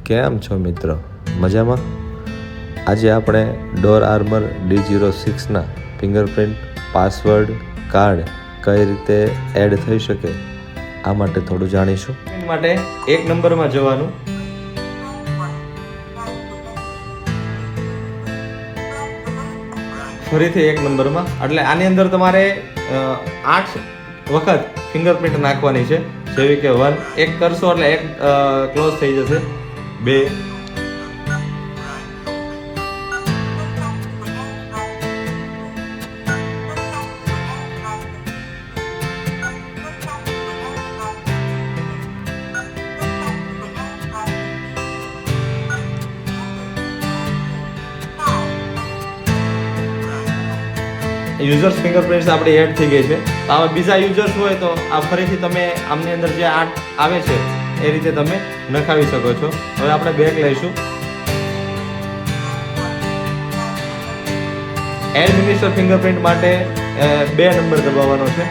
કેમ છો મિત્રો? મજામાં? આજે આપણે ડોર આર્મર D06ના ફિંગરપ્રિન્ટ, પાસવર્ડ, કાર્ડ કઈ રીતે એડ થઈ શકે આ માટે થોડું જાણીશું. માટે 1 નંબરમાં જવાનું. ફરીથી 1 નંબરમાં, એટલે આની અંદર તમારે 8 વખત ફિંગરપ્રિન્ટ નાખવાની છે. જેવી કે 1 એક કરશો એટલે 1 ક્લોઝ થઈ જશે. 2 યુઝર્સ ફિંગરપ્રિન્ટ્સ આપણી એડ થઈ ગઈ છે. તો આવા બીજા યુઝર્સ હોય તો આ ફરીથી તમે આમની અંદર જે 8 આવે છે એ રીતે તમે નખાવી શકો છો. હવે આપણે બેક લઈશું. એડ મિનિસ્ટર ફિંગરપ્રિન્ટ માટે 2 નંબર દબાવવાનો છે.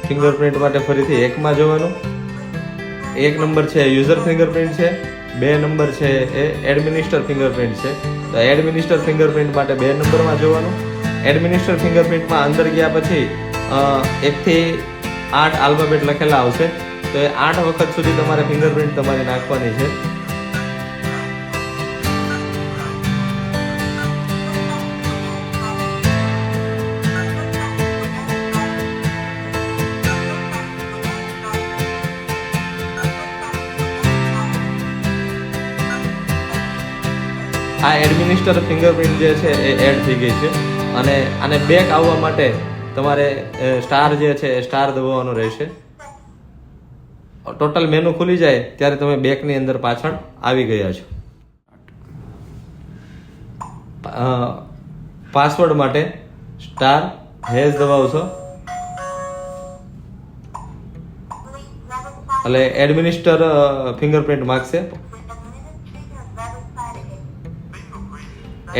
ફિંગરપ્રિન્ટ માટે ફરીથી 1 માં જવાનું. 1 નંબર છે યુઝર ફિંગરપ્રિન્ટ છે, 2 નંબર છે એ એડમિનિસ્ટર ફિંગરપ્રિન્ટ છે. તો એડમિનિસ્ટર ફિંગરપ્રિન્ટ માટે 2 નંબરમાં જવાનું. એડમિનિસ્ટર ફિંગરપ્રિન્ટમાં અંદર ગયા પછી 1 થી 8 આલ્ફાબેટ લખેલા આવશે. તો એ 8 વખત સુધી તમારે ફિંગરપ્રિન્ટ તમારી નાખવાની છે. આ એડમિનિસ્ટર ફિંગરપ્રિન્ટ જે છે એ એડ થઈ ગઈ છે. અને આને બેક આવવા માટે તમારે સ્ટાર જે છે એ સ્ટાર દબાવવાનો રહેશે. ટોટલ મેનુ ખુલી જાય ત્યારે તમે બેકની અંદર પાછળ આવી ગયા છો. પાસવર્ડ માટે સ્ટાર હેઝ દબાવશો એટલે એડમિનિસ્ટર ફિંગરપ્રિન્ટ માગશે.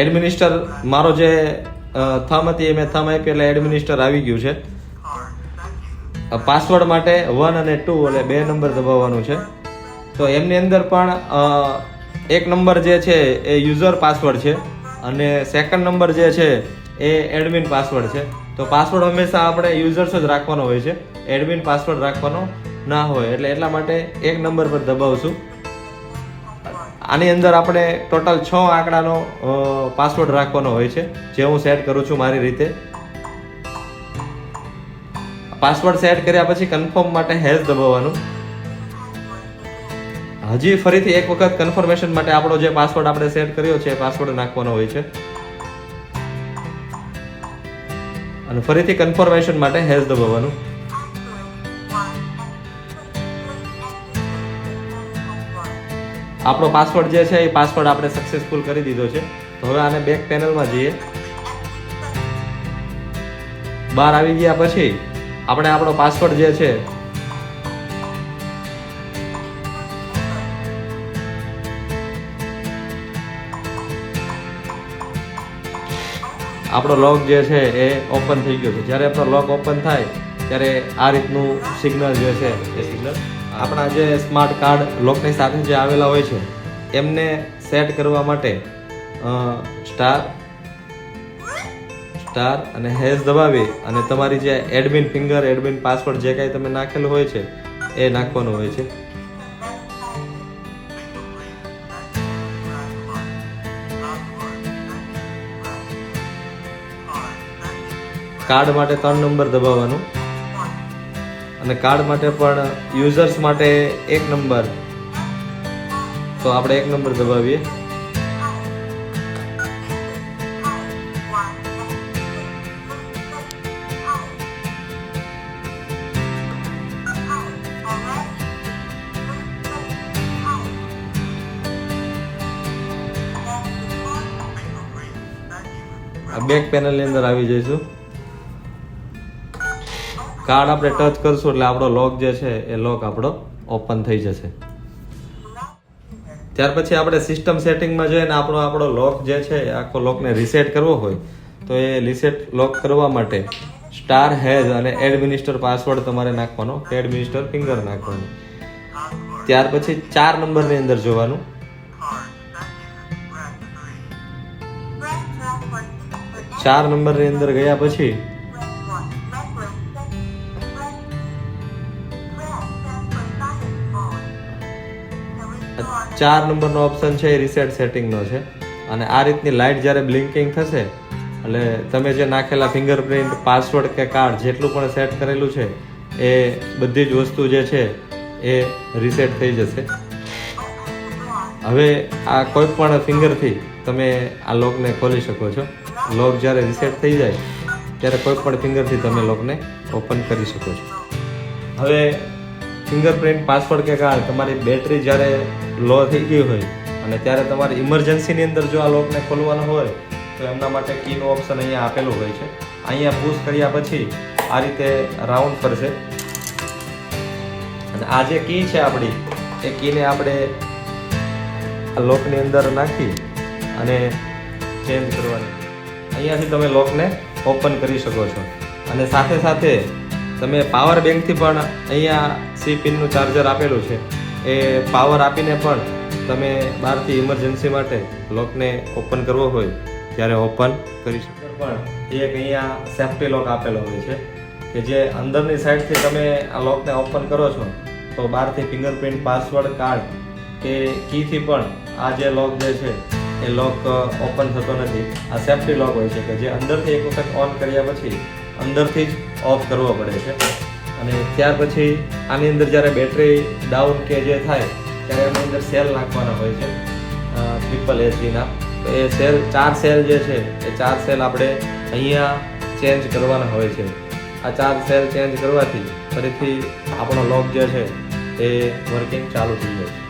એડમિનિસ્ટર મારો જે થમ હતી એ મેં થમ આપી એટલે એડમિનિસ્ટર આવી ગયું છે. પાસવર્ડ માટે 1 અને 2 એટલે 2 નંબર દબાવવાનું છે. તો એમની અંદર પણ 1 નંબર જે છે એ યુઝર પાસવર્ડ છે અને સેકન્ડ નંબર જે છે એ એડમિન પાસવર્ડ છે. તો પાસવર્ડ હંમેશા આપણે યુઝર્સ જ રાખવાનો હોય છે, એડમિન પાસવર્ડ રાખવાનો ના હોય. એટલે એટલા માટે 1 નંબર પર દબાવશું. આની અંદર આપણે ટોટલ 6 આંકડાનો પાસવર્ડ રાખવાનો હોય છે, જે હું સેટ કરું છું મારી રીતે. પાસવર્ડ સેટ કર્યા પછી કન્ફર્મ માટે હેઝ દબાવવાનું. હજી ફરીથી 1 વખત કન્ફર્મેશન માટે આપણો જે પાસવર્ડ આપણે સેટ કર્યો છે એ પાસવર્ડ નાખવાનો હોય છે. અને ફરીથી કન્ફર્મેશન માટે હેઝ દબાવવાનું. આપણો પાસવર્ડ જે છે એ પાસવર્ડ આપણે સક્સેસફુલ કરી દીધો છે. તો હવે આને બેક પેનલમાં જઈએ. બહાર આવી ગયા પછી આપણે આપણો પાસવર્ડ જે છે આપણો લોક જે છે એ ઓપન થઈ ગયો છે. જ્યારે આપણો લોક ઓપન થાય ત્યારે આ રીતનું સિગ્નલ જે છે એ સિગ્નલ આપણા જે સ્માર્ટ કાર્ડ લોકની સાથે જે આવેલા હોય છે એમને સેટ કરવા માટે સ્ટાર અને હેઝ દબાવી અને તમારી જે એડમિન ફિંગર, એડમિન પાસવર્ડ જે કાંઈ તમે નાખેલું હોય છે એ નાખવાનું હોય છે. કાર્ડ માટે 3 નંબર દબાવવાનું. અને કાર્ડ માટે પણ યુઝર્સ માટે 1 નંબર, તો આપણે 1 નંબર દબાવીએ. બેક પેનલની અંદર આવી જઈશું. કાર્ડ આપણે ટચ કરશું એટલે આપણો લોક જે છે એ લોક આપણો ઓપન થઈ જશે. ત્યાર પછી આપણે સિસ્ટમ સેટિંગમાં જઈને આપણો લોક જે છે આખો લોકને રીસેટ કરવો હોય તો એ રીસેટ લોક કરવા માટે સ્ટાર હેઝ અને એડમિનિસ્ટર પાસવર્ડ તમારે નાખવાનો, એડમિનિસ્ટર ફિંગર નાખવાનું. ત્યાર પછી 4 નંબરની અંદર જોવાનું. 4 નંબરની અંદર ગયા પછી 4 નંબરનો ઓપ્શન છે એ રીસેટ સેટિંગનો છે. અને આ રીતની લાઇટ જ્યારે બ્લિંકિંગ થશે એટલે તમે જે નાખેલા ફિંગરપ્રિન્ટ, પાસવર્ડ કે કાર્ડ જેટલું પણ સેટ કરેલું છે એ બધી જ વસ્તુ જે છે એ રીસેટ થઈ જશે. હવે આ કોઈ પણ ફિંગરથી તમે આ લોકને ખોલી શકો છો. લોક જ્યારે રીસેટ થઈ જાય ત્યારે કોઈ પણ ફિંગરથી તમે લોકને ઓપન કરી શકો છો. હવે ફિંગરપ્રિન્ટ, પાસવર્ડ કે કાર્ડ તમારી બેટરી જ્યારે લો થઈ ગઈ હોય અને ત્યારે તમારે ઇમરજન્સીની અંદર જો આ લોકને ખોલવાનો હોય તો એમના માટે કીનું ઓપ્શન અહીંયા આપેલું હોય છે. અહીંયા પુશ કર્યા પછી આ રીતે રાઉન્ડ ફરશે અને આ જે કી છે આપણી એ કીને આપણે આ લોકની અંદર નાખી અને ચેન્જ કરવાની. અહીંયાથી તમે લોકને ઓપન કરી શકો છો. અને સાથે સાથે તમે પાવર બેંકથી પણ અહીંયા સી પિનનું ચાર્જર આપેલું છે એ પાવર આપીને પણ તમે બહારથી ઇમરજન્સી માટે લોકને ઓપન કરવો હોય ત્યારે ઓપન કરી શકો. પણ એક અહીંયા સેફ્ટી લોક આપેલો હોય છે કે જે અંદરની સાઈડથી તમે આ લોકને ઓપન કરો છો તો બહારથી ફિંગરપ્રિન્ટ, પાસવર્ડ, કાર્ડ કે કીથી પણ આ જે લોક જે છે એ લોક ઓપન થતો નથી. આ સેફ્ટી લોક હોય છે કે જે અંદરથી એક વખત ઓન કર્યા પછી અંદરથી જ ઓફ કરવો પડે છે. અને ત્યાર પછી આની અંદર જ્યારે બેટરી ડાઉન કે જે થાય ત્યારે એની અંદર સેલ નાખવાના હોય છે HHના. તો એ સેલ 4 સેલ જે છે એ 4 સેલ આપણે અહીંયા ચેન્જ કરવાના હોય છે. આ 4 સેલ ચેન્જ કરવાથી ફરીથી આપણો લોક જે છે એ વર્કિંગ ચાલુ થઈ જાય છે.